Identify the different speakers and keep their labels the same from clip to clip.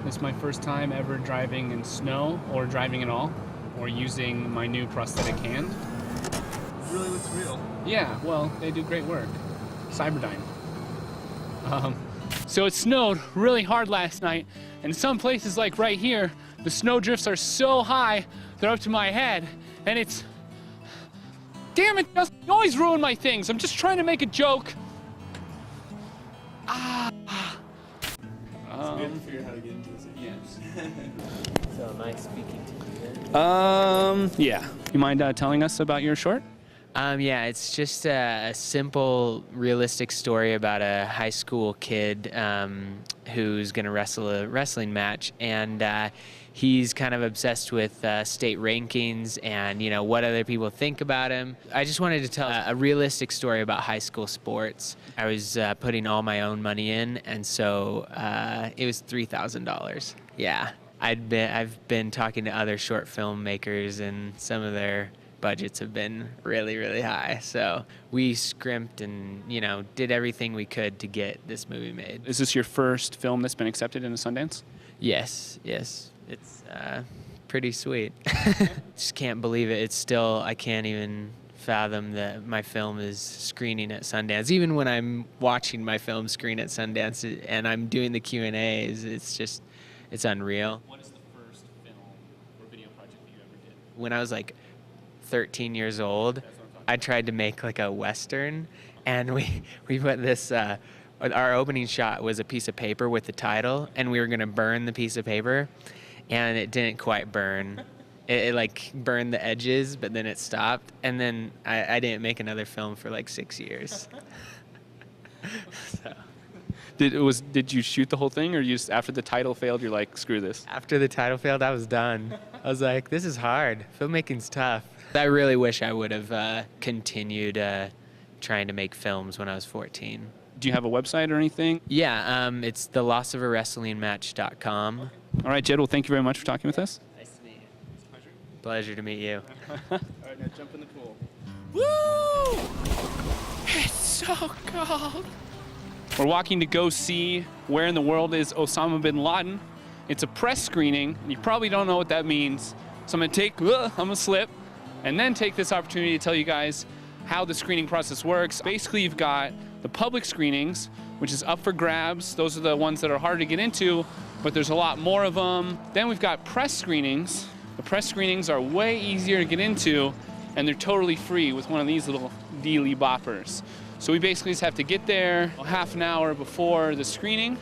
Speaker 1: This is my first time ever driving in snow, or driving at all, or using my new prosthetic hand.
Speaker 2: It really looks real.
Speaker 1: Yeah, well, they do great work. Cyberdyne. So it snowed really hard last night, and some places like right here, the snow drifts are so high, they're up to my head, and it's... Damn it, Justin, you always ruin my things. I'm just trying to make a joke.
Speaker 2: So we have to figure out how to get into this.
Speaker 1: Yes.
Speaker 3: So am I speaking to you then?
Speaker 1: Yeah. You mind telling us about your short?
Speaker 3: Yeah, it's just a simple, realistic story about a high school kid who's going to wrestle a wrestling match, and he's kind of obsessed with state rankings and, you know, what other people think about him. I just wanted to tell a realistic story about high school sports. I was putting all my own money in, and so it was $3,000. Yeah, I've been talking to other short filmmakers, and some of their budgets have been really, really high. So we scrimped and, you know, did everything we could to get this movie made.
Speaker 1: Is this your first film that's been accepted into Sundance?
Speaker 3: Yes. It's pretty sweet. Just can't believe it. It's still, I can't even fathom that my film is screening at Sundance. Even when I'm watching my film screen at Sundance and I'm doing the Q&As, it's unreal.
Speaker 1: What is the first film or video project that you ever did?
Speaker 3: When I was like 13 years old, I tried to make like a Western, and we put this, our opening shot was a piece of paper with the title, and we were gonna burn the piece of paper, and it didn't quite burn. It like burned the edges, but then it stopped, and then I didn't make another film for like 6 years. So.
Speaker 1: Did you shoot the whole thing, or you just, after the title failed, you're like, screw this?
Speaker 3: After the title failed, I was done. I was like, this is hard. Filmmaking's tough. I really wish I would have continued trying to make films when I was 14.
Speaker 1: Do you have a website or anything?
Speaker 3: Yeah, it's thelossofarwrestlingmatch.com.
Speaker 1: All right, Jed, well, thank you very much for talking with us.
Speaker 3: Nice to meet you. It's a pleasure. Pleasure to meet you.
Speaker 1: All right, now jump in the pool.
Speaker 3: Woo! It's so cold.
Speaker 1: We're walking to go see Where in the World is Osama bin Laden. It's a press screening, and you probably don't know what that means. So I'm gonna slip, and then take this opportunity to tell you guys how the screening process works. Basically, you've got the public screenings, which is up for grabs. Those are the ones that are hard to get into, but there's a lot more of them. Then we've got press screenings. The press screenings are way easier to get into, and they're totally free with one of these little dealy boppers. So we basically just have to get there half an hour before the screening,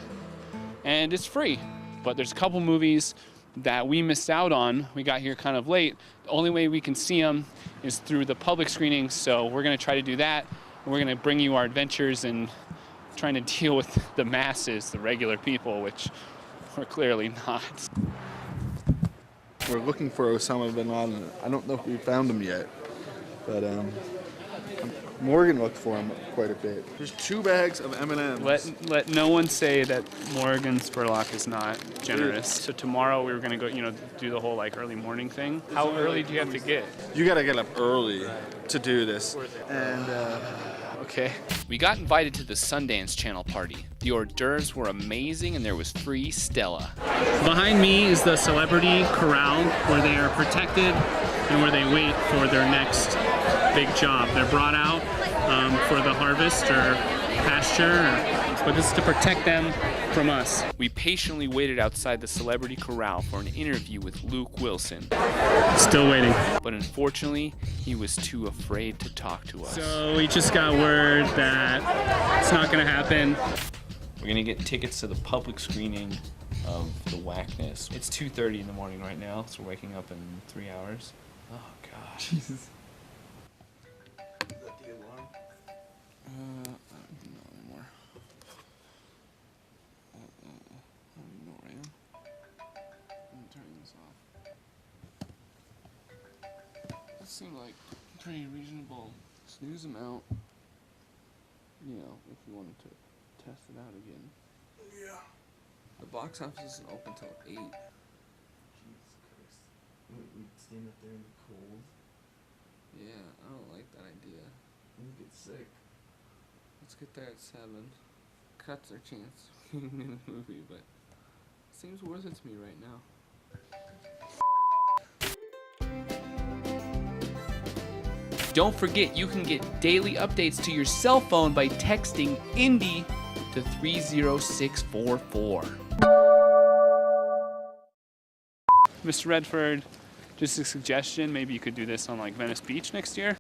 Speaker 1: and it's free. But there's a couple movies that we missed out on. We got here kind of late. The only way we can see them is through the public screenings, so we're gonna try to do that. And we're gonna bring you our adventures in trying to deal with the masses, the regular people, which we're clearly not.
Speaker 2: We're looking for Osama bin Laden. I don't know if we found him yet, but Morgan looked for him quite a bit. There's 2 bags of M&Ms.
Speaker 1: Let no one say that Morgan Spurlock is not generous. So tomorrow we were gonna go, do the whole like early morning thing. How early do you have to get?
Speaker 2: You gotta get up early to do this. And
Speaker 1: Okay. We got invited to the Sundance Channel party. The hors d'oeuvres were amazing, and there was free Stella. Behind me is the celebrity corral where they are protected and where they wait for their next big job. They're brought out for the harvest or pasture, but this is to protect them from us. We patiently waited outside the celebrity corral for an interview with Luke Wilson. Still waiting. But unfortunately, he was too afraid to talk to us. So we just got word that it's not gonna happen. We're gonna get tickets to the public screening of The Whackness. It's 2:30 in the morning right now, so we're waking up in 3 hours. Oh gosh. Jesus. Seemed like a pretty reasonable snooze amount, if you wanted to test it out again.
Speaker 4: Yeah. The box office isn't open till 8. Jesus Christ. We'd stand up there in the cold. Yeah, I don't like that idea. We'd get sick. Let's get there at 7. Cuts our chance in the movie, but
Speaker 1: seems worth it to me right now. Don't forget, you can get daily updates to your cell phone by texting Indy to 30644. Mr. Redford, just a suggestion, maybe you could do this on like Venice Beach next year.